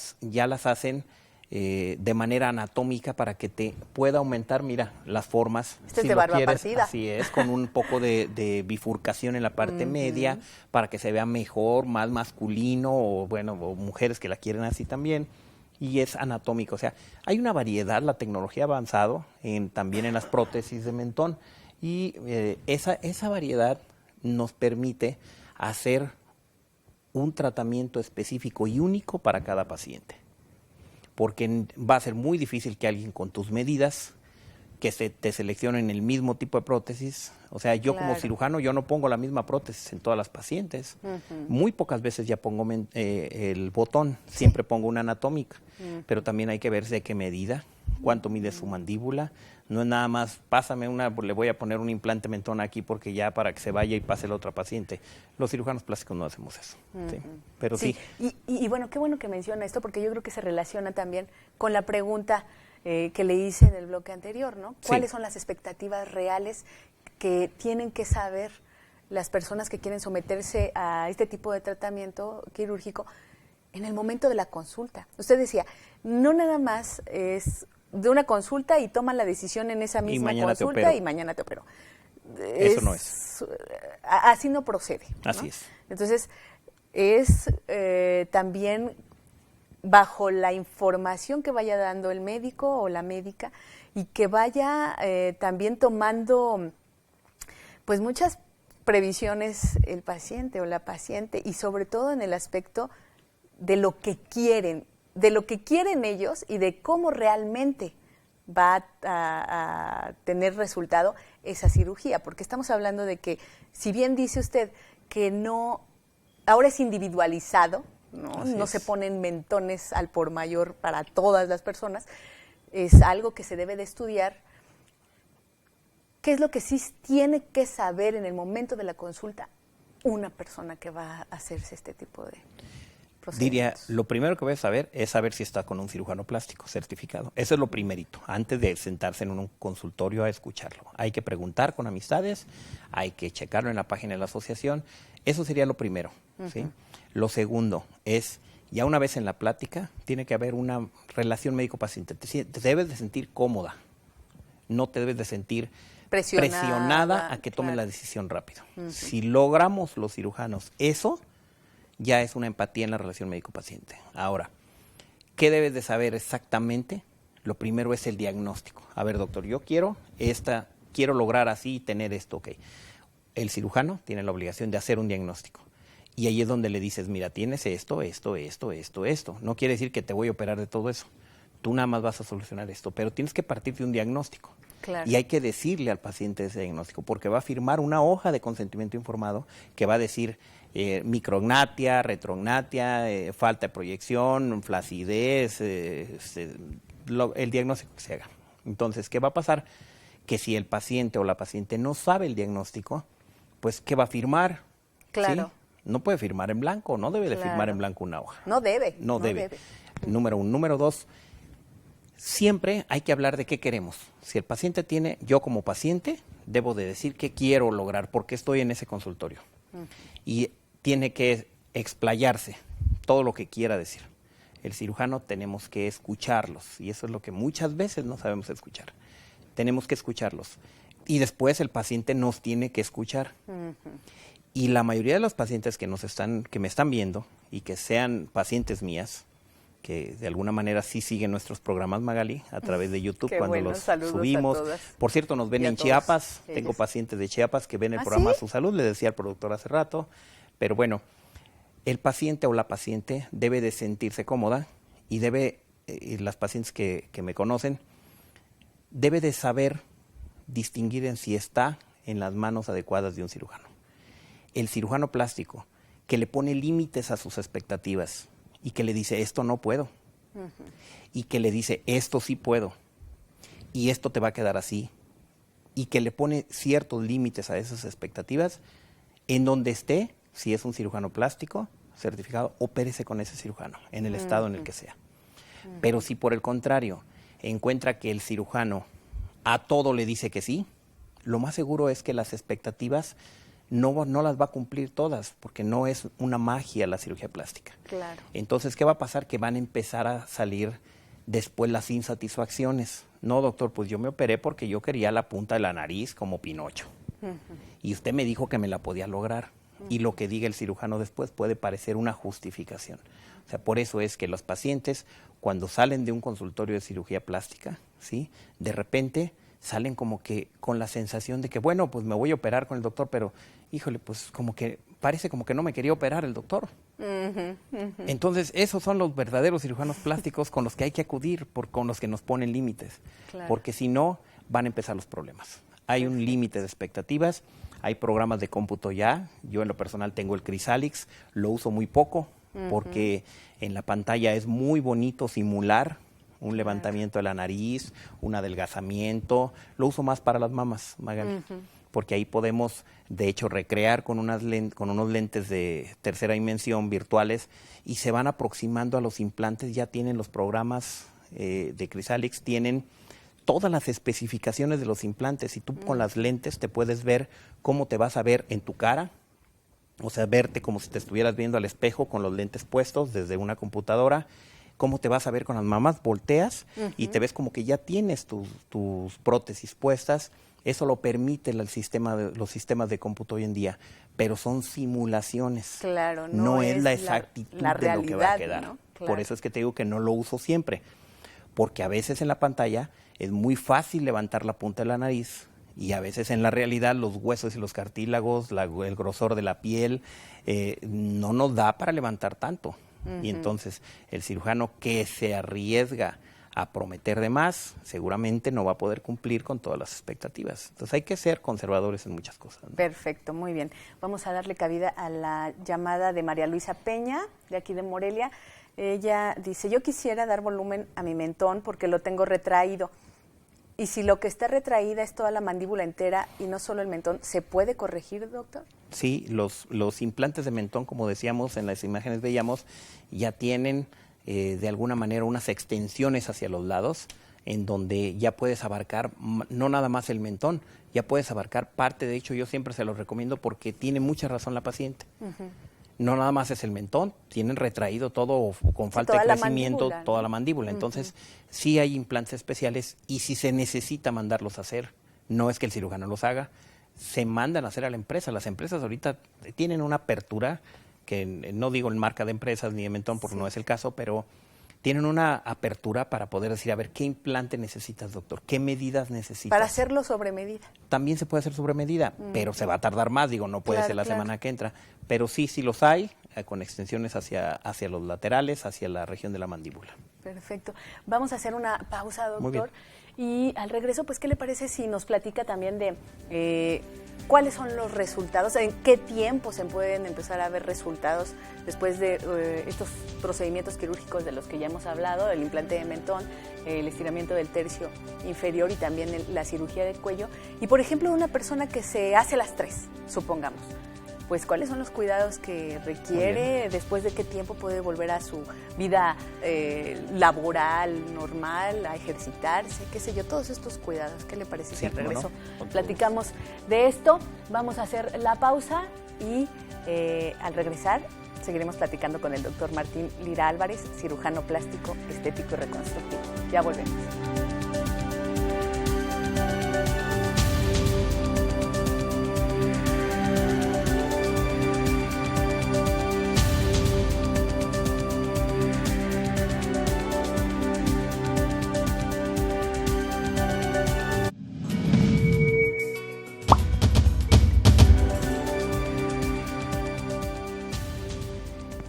las hacen de manera anatómica para que te pueda aumentar, mira, las formas. Este es de barba partida. Así es, con un poco de bifurcación en la parte media, para que se vea mejor, más masculino, o bueno, o mujeres que la quieren así también. Y es anatómico, o sea, hay una variedad, la tecnología ha avanzado también en las prótesis de mentón, y esa variedad nos permite hacer un tratamiento específico y único para cada paciente, porque va a ser muy difícil que alguien con tus medidas, que te seleccionen el mismo tipo de prótesis. O sea, yo como cirujano, yo no pongo la misma prótesis en todas las pacientes. Muy pocas veces ya pongo el botón, siempre pongo una anatómica, pero también hay que ver de qué medida, cuánto mide su mandíbula. No es nada más, pásame le voy a poner un implante mentón aquí porque ya para que se vaya y pase la otra paciente. Los cirujanos plásticos no hacemos eso. Sí. Pero sí. Y bueno, qué bueno que menciona esto, porque yo creo que se relaciona también con la pregunta que le hice en el bloque anterior, ¿no? ¿Cuáles son las expectativas reales que tienen que saber las personas que quieren someterse a este tipo de tratamiento quirúrgico en el momento de la consulta? Usted decía, no nada más es de una consulta y toman la decisión en esa misma consulta y mañana te opero. Eso no es. Así no procede, ¿no? Así es. Entonces, es también bajo la información que vaya dando el médico o la médica, y que vaya también tomando pues muchas previsiones el paciente o la paciente, y sobre todo en el aspecto de lo que quieren ellos y de cómo realmente va a tener resultado esa cirugía, porque estamos hablando de que, si bien dice usted que no, ahora es individualizado, no se ponen mentones al por mayor para todas las personas, es algo que se debe de estudiar. ¿Qué es lo que sí tiene que saber en el momento de la consulta una persona que va a hacerse este tipo de procedimientos? Diría, lo primero que voy a saber es saber si está con un cirujano plástico certificado. Eso es lo primerito, antes de sentarse en un consultorio a escucharlo. Hay que preguntar con amistades, hay que checarlo en la página de la asociación. Eso sería lo primero, ¿sí? Lo segundo es, ya una vez en la plática, tiene que haber una relación médico-paciente. Te debes de sentir cómoda, no te debes de sentir presionada a que tomen la decisión rápido. Si logramos los cirujanos eso, ya es una empatía en la relación médico-paciente. Ahora, ¿qué debes de saber exactamente? Lo primero es el diagnóstico. A ver, doctor, yo quiero lograr así y tener esto, ok. El cirujano tiene la obligación de hacer un diagnóstico. Y ahí es donde le dices, mira, tienes esto. No quiere decir que te voy a operar de todo eso. Tú nada más vas a solucionar esto, pero tienes que partir de un diagnóstico. Claro. Y hay que decirle al paciente ese diagnóstico, porque va a firmar una hoja de consentimiento informado que va a decir, micrognatia, retrognatia, falta de proyección, flacidez, el diagnóstico que se haga. Entonces, ¿qué va a pasar? Que si el paciente o la paciente no sabe el diagnóstico, pues, ¿qué va a firmar? Claro. ¿Sí? No puede firmar en blanco, no debe de firmar en blanco una hoja. No debe. No debe. Número 1. Número 2, siempre hay que hablar de qué queremos. Si el paciente tiene, yo como paciente, debo de decir qué quiero lograr, por qué estoy en ese consultorio. Y tiene que explayarse todo lo que quiera decir. El cirujano tenemos que escucharlos, y eso es lo que muchas veces no sabemos escuchar. Tenemos que escucharlos. Y después el paciente nos tiene que escuchar. Y la mayoría de los pacientes que me están viendo y que sean pacientes mías, que de alguna manera sí siguen nuestros programas, Magali, a través de YouTube cuando los subimos. Por cierto, nos ven en Chiapas. Tengo pacientes de Chiapas que ven el programa Su Salud, le decía al productor hace rato. Pero bueno, el paciente o la paciente debe de sentirse cómoda y las pacientes que me conocen, debe de saber distinguir en si está en las manos adecuadas de un cirujano. El cirujano plástico que le pone límites a sus expectativas y que le dice, esto no puedo, y que le dice, esto sí puedo, y esto te va a quedar así, y que le pone ciertos límites a esas expectativas, en donde esté, si es un cirujano plástico certificado, opérese con ese cirujano, en el estado en el que sea. Pero si por el contrario encuentra que el cirujano a todo le dice que sí, lo más seguro es que las expectativas no las va a cumplir todas, porque no es una magia la cirugía plástica. Claro. Entonces, ¿qué va a pasar? Que van a empezar a salir después las insatisfacciones. No, doctor, pues yo me operé porque yo quería la punta de la nariz como Pinocho. Y usted me dijo que me la podía lograr. Y lo que diga el cirujano después puede parecer una justificación. O sea, por eso es que los pacientes, cuando salen de un consultorio de cirugía plástica, ¿sí?, de repente salen como que con la sensación de que, bueno, pues me voy a operar con el doctor, pero, híjole, pues como que parece como que no me quería operar el doctor. Entonces, esos son los verdaderos cirujanos plásticos con los que hay que acudir, con los que nos ponen límites. Claro. Porque si no, van a empezar los problemas. Hay un límite de expectativas, hay programas de cómputo ya. Yo en lo personal tengo el Crisalix, lo uso muy poco, porque en la pantalla es muy bonito simular un levantamiento de la nariz, un adelgazamiento. Lo uso más para las mamas, Magali, porque ahí podemos, de hecho, recrear con unos lentes de tercera dimensión virtuales y se van aproximando a los implantes. Ya tienen los programas de Crisalix, tienen todas las especificaciones de los implantes, y tú con las lentes te puedes ver cómo te vas a ver en tu cara, o sea, verte como si te estuvieras viendo al espejo con los lentes puestos desde una computadora. Cómo te vas a ver con las mamas, volteas y te ves como que ya tienes tus prótesis puestas. Eso lo permite los sistemas de cómputo hoy en día, pero son simulaciones. Claro, no es la exactitud la de lo que va a quedar. ¿no? Claro. Por eso es que te digo que no lo uso siempre, porque a veces en la pantalla es muy fácil levantar la punta de la nariz y a veces en la realidad los huesos y los cartílagos, el grosor de la piel, no nos da para levantar tanto. Y entonces el cirujano que se arriesga a prometer de más, seguramente no va a poder cumplir con todas las expectativas. Entonces hay que ser conservadores en muchas cosas, ¿no? Perfecto, muy bien. Vamos a darle cabida a la llamada de María Luisa Peña, de aquí de Morelia. Ella dice, yo quisiera dar volumen a mi mentón porque lo tengo retraído. Y si lo que está retraída es toda la mandíbula entera y no solo el mentón, ¿se puede corregir, doctor? Sí, los implantes de mentón, como decíamos en las imágenes veíamos, ya tienen de alguna manera unas extensiones hacia los lados, en donde ya puedes abarcar no nada más el mentón, ya puedes abarcar parte. De hecho, yo siempre se los recomiendo porque tiene mucha razón la paciente. No nada más es el mentón, tienen retraído todo con falta de crecimiento, mandíbula, toda la mandíbula. Entonces, sí hay implantes especiales y si se necesita mandarlos a hacer, no es que el cirujano los haga, se mandan a hacer a la empresa. Las empresas ahorita tienen una apertura, que no digo en marca de empresas ni de mentón porque no es el caso, pero tienen una apertura para poder decir, a ver, ¿qué implante necesitas, doctor? ¿Qué medidas necesitas? Para hacerlo sobre medida. También se puede hacer sobre medida, pero se va a tardar más, no puede ser la semana que entra. Pero sí los hay, con extensiones hacia los laterales, hacia la región de la mandíbula. Perfecto. Vamos a hacer una pausa, doctor. Muy bien. Y al regreso, pues, ¿qué le parece si nos platica también de cuáles son los resultados, en qué tiempo se pueden empezar a ver resultados después de estos procedimientos quirúrgicos de los que ya hemos hablado, el implante de mentón, el estiramiento del tercio inferior y también la cirugía de cuello? Y, por ejemplo, una persona que se hace las 3, supongamos, pues, ¿cuáles son los cuidados que requiere? ¿Después de qué tiempo puede volver a su vida laboral, normal, a ejercitarse? ¿Qué sé yo? Todos estos cuidados. ¿Qué le parece si al regreso platicamos de esto? Vamos a hacer la pausa y al regresar seguiremos platicando con el doctor Martín Lira Álvarez, cirujano plástico, estético y reconstructivo. Ya volvemos.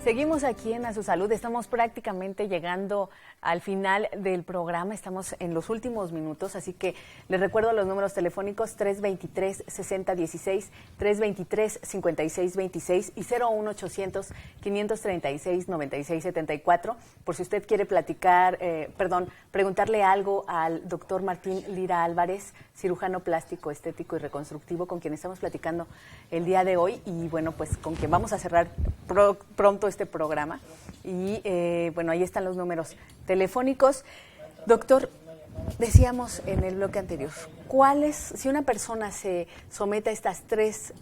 Seguimos aquí en A Su Salud, estamos prácticamente llegando al final del programa, estamos en los últimos minutos, así que les recuerdo los números telefónicos 323-6016, 323-5626 y 01800-536-9674, por si usted quiere preguntarle algo al doctor Martín Lira Álvarez, cirujano plástico, estético y reconstructivo, con quien estamos platicando el día de hoy y bueno, pues con quien vamos a cerrar pronto este programa y bueno, ahí están los números telefónicos. Doctor, decíamos en el bloque anterior, si una persona se somete a estas 3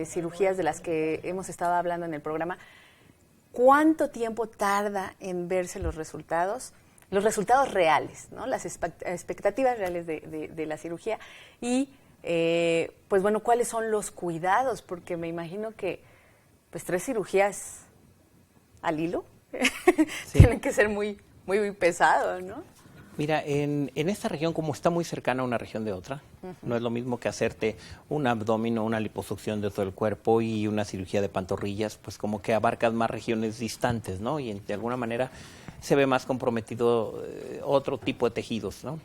cirugías de las que hemos estado hablando en el programa, ¿cuánto tiempo tarda en verse los resultados reales, ¿no? Las expectativas reales de la cirugía? Y pues bueno, ¿cuáles son los cuidados? Porque me imagino que pues 3 cirugías al hilo sí. Tienen que ser muy, muy pesados, ¿no? Mira, en esta región, como está muy cercana una región de otra, no es lo mismo que hacerte un abdomen o una liposucción de todo el cuerpo y una cirugía de pantorrillas, pues como que abarcas más regiones distantes, ¿no? Y de alguna manera se ve más comprometido otro tipo de tejidos, ¿no?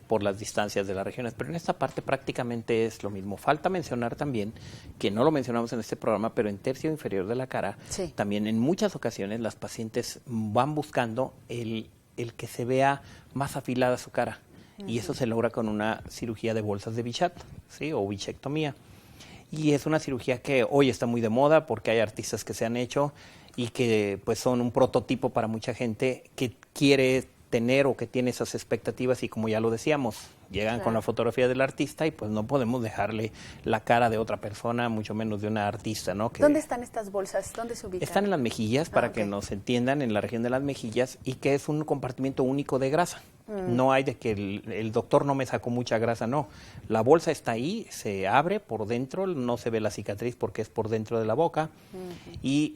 Por las distancias de las regiones. Pero en esta parte prácticamente es lo mismo. Falta mencionar también, que no lo mencionamos en este programa, pero en tercio inferior de la cara, sí, también en muchas ocasiones las pacientes van buscando el que se vea más afilada su cara. Y eso se logra con una cirugía de bolsas de Bichat, ¿sí? O bichectomía. Y es una cirugía que hoy está muy de moda porque hay artistas que se han hecho y que pues son un prototipo para mucha gente que quiere tener o que tiene esas expectativas y como ya lo decíamos, llegan con la fotografía del artista y pues no podemos dejarle la cara de otra persona, mucho menos de una artista, ¿no? ¿Dónde están estas bolsas? ¿Dónde se ubican? Están en las mejillas, para que nos entiendan, en la región de las mejillas, y que es un compartimiento único de grasa. No hay de que el doctor no me sacó mucha grasa, no. La bolsa está ahí, se abre por dentro, no se ve la cicatriz porque es por dentro de la boca, y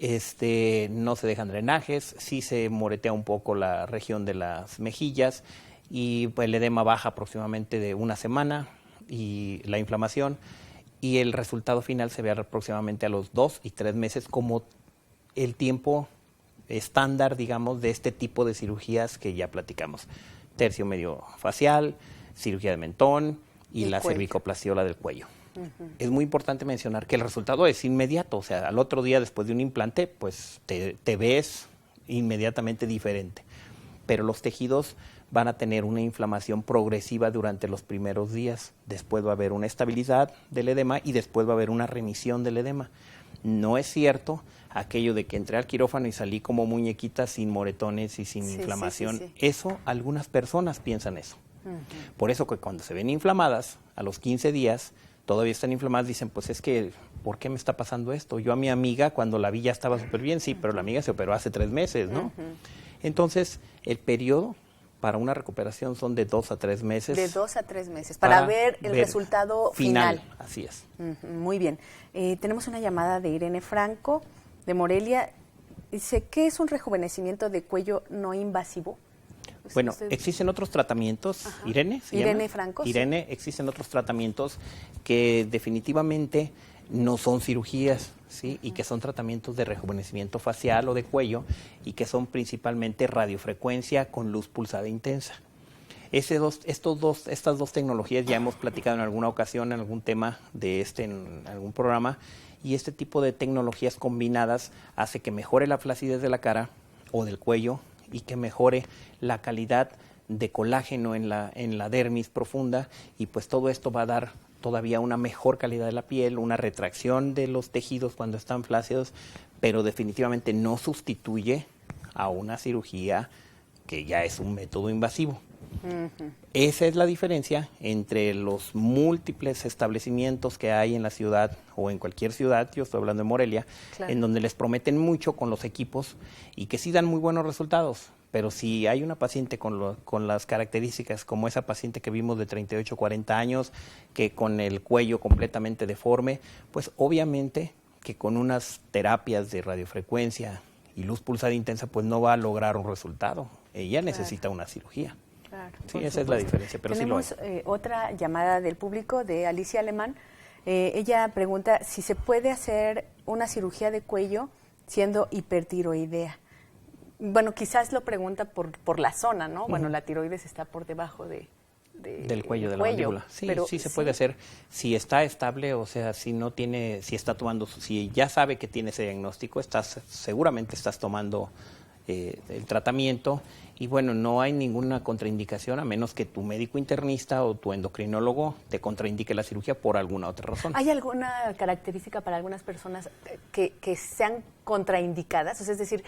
no se dejan drenajes, sí se moretea un poco la región de las mejillas, y pues, el edema baja aproximadamente de una semana, y la inflamación, y el resultado final se ve aproximadamente a los 2 y 3 meses como el tiempo estándar, digamos, de este tipo de cirugías que ya platicamos. Tercio medio facial, cirugía de mentón y la cervicoplastiola del cuello. Es muy importante mencionar que el resultado es inmediato, o sea, al otro día después de un implante, pues te ves inmediatamente diferente. Pero los tejidos van a tener una inflamación progresiva durante los primeros días. Después va a haber una estabilidad del edema y después va a haber una remisión del edema. No es cierto aquello de que entré al quirófano y salí como muñequita sin moretones y sin inflamación. Eso, algunas personas piensan eso. Por eso que cuando se ven inflamadas, a los 15 días, todavía están inflamadas, dicen, pues es que, ¿por qué me está pasando esto? Yo a mi amiga, cuando la vi ya estaba súper bien, sí, pero la amiga se operó hace 3 meses, ¿no? Entonces, el periodo para una recuperación son de 2 a 3 meses. De 2 a 3 meses, para ver el resultado final. Así es. Muy bien. Tenemos una llamada de Irene Franco, de Morelia. Dice, ¿qué es un rejuvenecimiento de cuello no invasivo? Bueno, existen otros tratamientos, Irene, Irene Franco. Irene, existen otros tratamientos que definitivamente no son cirugías, ¿sí? Y que son tratamientos de rejuvenecimiento facial o de cuello y que son principalmente radiofrecuencia con luz pulsada intensa. Estas dos tecnologías ya hemos platicado en alguna ocasión, en algún tema en algún programa, y este tipo de tecnologías combinadas hace que mejore la flacidez de la cara o del cuello y que mejore la calidad de colágeno en la dermis profunda, y pues todo esto va a dar todavía una mejor calidad de la piel, una retracción de los tejidos cuando están flácidos, pero definitivamente no sustituye a una cirugía que ya es un método invasivo. Uh-huh. Esa es la diferencia entre los múltiples establecimientos que hay en la ciudad o en cualquier ciudad, yo estoy hablando de Morelia, claro, en donde les prometen mucho con los equipos y que sí dan muy buenos resultados. Pero si hay una paciente con las características como esa paciente que vimos de 38, 40 años, que con el cuello completamente deforme, pues obviamente que con unas terapias de radiofrecuencia y luz pulsada intensa, pues no va a lograr un resultado. Ella necesita una cirugía. Claro, sí, esa es la diferencia, pero tenemos sí lo hay. Otra llamada del público de Alicia Alemán. Ella pregunta si se puede hacer una cirugía de cuello siendo hipertiroidea. Bueno, quizás lo pregunta por la zona, ¿no? Uh-huh. Bueno, la tiroides está por debajo del cuello, de la mandíbula. Sí, pero sí se puede hacer. Si está estable, o sea, si ya sabe que tiene ese diagnóstico, seguramente estás tomando el tratamiento, y bueno, no hay ninguna contraindicación a menos que tu médico internista o tu endocrinólogo te contraindique la cirugía por alguna otra razón. ¿Hay alguna característica para algunas personas que sean contraindicadas? O sea, es decir,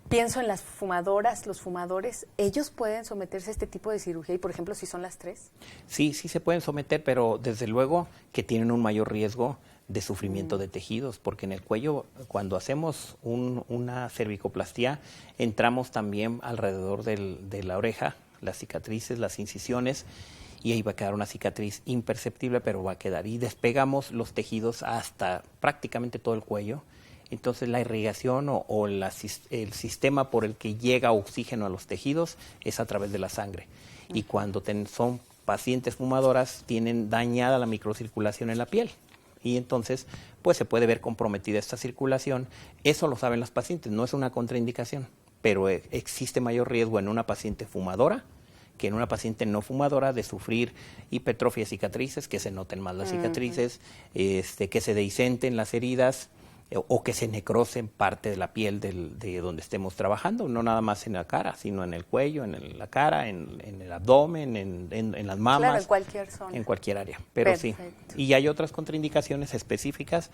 pienso en las fumadoras, los fumadores, ¿ellos pueden someterse a este tipo de cirugía? Y, por ejemplo, si son las 3. Sí se pueden someter, pero desde luego que tienen un mayor riesgo de sufrimiento de tejidos, porque en el cuello, cuando hacemos una cervicoplastía, entramos también alrededor de la oreja, las cicatrices, las incisiones, y ahí va a quedar una cicatriz imperceptible, pero va a quedar. Y despegamos los tejidos hasta prácticamente todo el cuello. Entonces la irrigación o el sistema por el que llega oxígeno a los tejidos es a través de la sangre. Y cuando son pacientes fumadoras, tienen dañada la microcirculación en la piel. Y entonces, pues se puede ver comprometida esta circulación. Eso lo saben las pacientes, no es una contraindicación, pero existe mayor riesgo en una paciente fumadora que en una paciente no fumadora de sufrir hipertrofia de cicatrices, que se noten más las cicatrices, que se dehiscenten las heridas, o que se necrosen parte de la piel de donde estemos trabajando, no nada más en la cara, sino en el cuello, en la cara, en el abdomen, en las mamas. Claro, en cualquier zona. En cualquier área, pero perfecto. Sí. Y hay otras contraindicaciones específicas,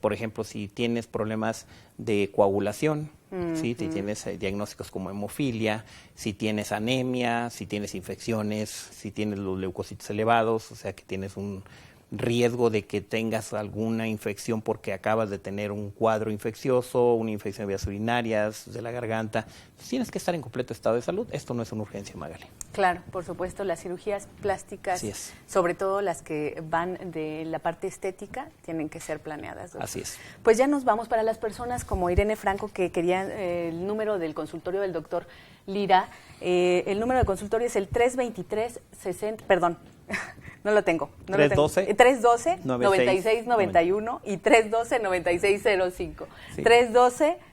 por ejemplo, si tienes problemas de coagulación, ¿sí? Si tienes diagnósticos como hemofilia, si tienes anemia, si tienes infecciones, si tienes los leucocitos elevados, o sea que tienes un riesgo de que tengas alguna infección porque acabas de tener un cuadro infeccioso, una infección de vías urinarias, de la garganta. Entonces, tienes que estar en completo estado de salud. Esto no es una urgencia, Magali. Claro, por supuesto, las cirugías plásticas, sobre todo las que van de la parte estética, tienen que ser planeadas, doctor. Así es. Pues ya nos vamos para las personas como Irene Franco, que querían el número del consultorio del doctor Lira. El número de consultorio es el 323-60, perdón, no lo tengo. 312-9691 y 312-9605. Sí.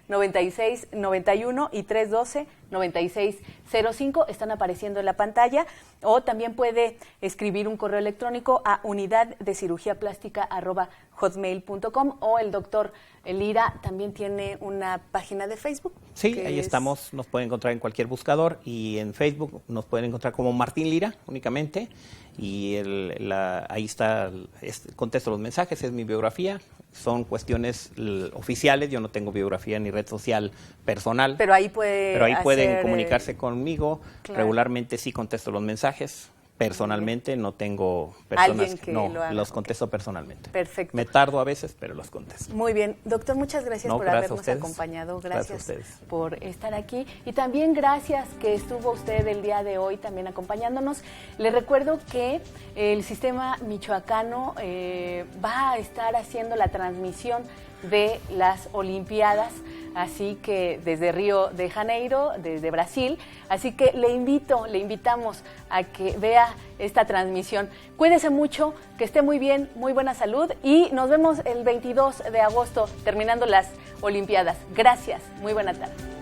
312-9691 y 312-9605 están apareciendo en la pantalla, o también puede escribir un correo electrónico a unidaddecirugíaplástica@hotmail.com, o el doctor Lira también tiene una página de Facebook. Sí, ahí estamos, nos pueden encontrar en cualquier buscador, y en Facebook nos pueden encontrar como Martín Lira únicamente, y ahí está, contesto los mensajes, es mi biografía, son cuestiones oficiales, yo no tengo biografía ni red social personal. Pero ahí pueden comunicarse conmigo, claro. Regularmente sí contesto los mensajes. Personalmente no tengo personas que los contesto personalmente. Perfecto. Me tardo a veces, pero los contesto. Muy bien, doctor, muchas gracias por habernos acompañado, gracias por estar aquí, y también gracias que estuvo usted el día de hoy también acompañándonos. Le recuerdo que el Sistema Michoacano va a estar haciendo la transmisión de las Olimpiadas así que desde Río de Janeiro, desde Brasil, así que le invitamos a que vea esta transmisión. Cuídese mucho, que esté muy bien, muy buena salud y nos vemos el 22 de agosto terminando las Olimpiadas. Gracias, muy buena tarde.